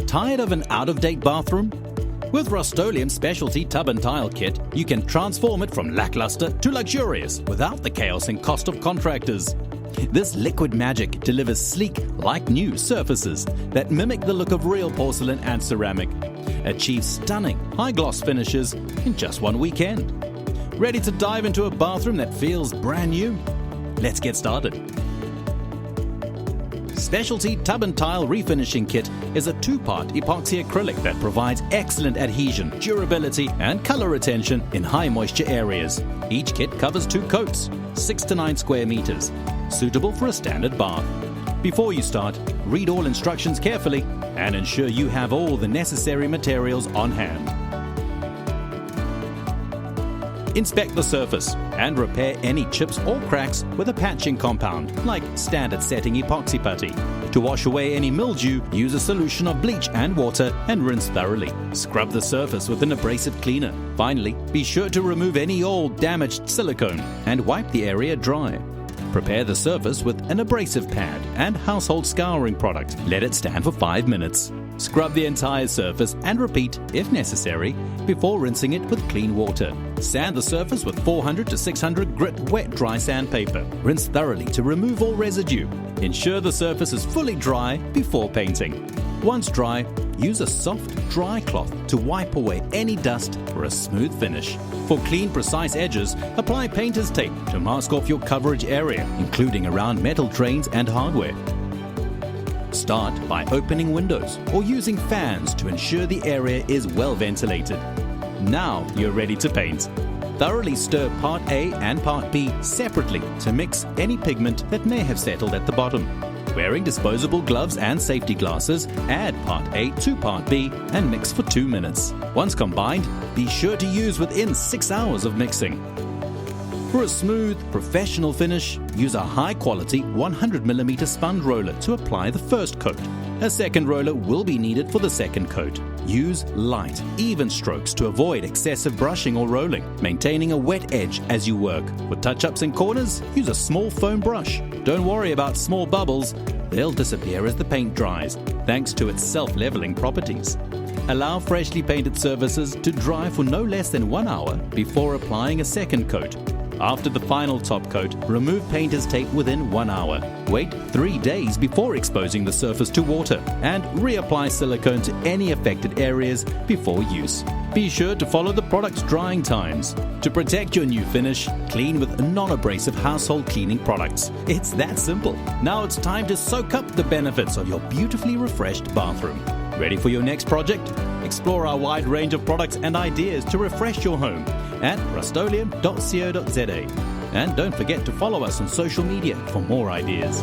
Tired of an out-of-date bathroom? With Rust-Oleum Speciality Tub&Tile kit, you can transform it from lacklustre to luxurious without the chaos and cost of contractors. This liquid magic delivers sleek, like new surfaces that mimic the look of real porcelain and ceramic. Achieve stunning, high-gloss finishes in just one weekend. Ready to dive into a bathroom that feels brand new? Let's get started. Specialty Tub&Tile Refinishing Kit is a two-part epoxy acrylic that provides excellent adhesion, durability, and color retention in high-moisture areas. Each kit covers 2 coats, 6 to 9 square meters, suitable for a standard bath. Before you start, read all instructions carefully and ensure you have all the necessary materials on hand. Inspect the surface and repair any chips or cracks with a patching compound, like standard setting epoxy putty. To wash away any mildew, use a solution of bleach and water and rinse thoroughly. Scrub the surface with an abrasive cleaner. Finally, be sure to remove any old damaged silicone and wipe the area dry. Prepare the surface with an abrasive pad and household scouring product. Let it stand for 5 minutes. Scrub the entire surface and repeat, if necessary, before rinsing it with clean water. Sand the surface with 400 to 600 grit wet dry sandpaper. Rinse thoroughly to remove all residue. Ensure the surface is fully dry before painting. Once dry, use a soft, dry cloth to wipe away any dust for a smooth finish. For clean, precise edges, apply painter's tape to mask off your coverage area, including around metal drains and hardware. Start by opening windows or using fans to ensure the area is well ventilated. Now you're ready to paint. Thoroughly stir Part A and Part B separately to mix any pigment that may have settled at the bottom. Wearing disposable gloves and safety glasses, add Part A to Part B and mix for 2 minutes. Once combined, be sure to use within 6 hours of mixing. For a smooth, professional finish, use a high-quality 100mm sponge roller to apply the first coat. A second roller will be needed for the second coat. Use light, even strokes to avoid excessive brushing or rolling, maintaining a wet edge as you work. For touch-ups in corners, use a small foam brush. Don't worry about small bubbles. They'll disappear as the paint dries, thanks to its self-leveling properties. Allow freshly painted surfaces to dry for no less than 1 hour before applying a second coat. After the final top coat, remove painter's tape within 1 hour. Wait 3 days before exposing the surface to water and reapply silicone to any affected areas before use. Be sure to follow the product's drying times. To protect your new finish, clean with non-abrasive household cleaning products. It's that simple. Now it's time to soak up the benefits of your beautifully refreshed bathroom. Ready for your next project? Explore our wide range of products and ideas to refresh your home at rustoleum.co.za. And don't forget to follow us on social media for more ideas.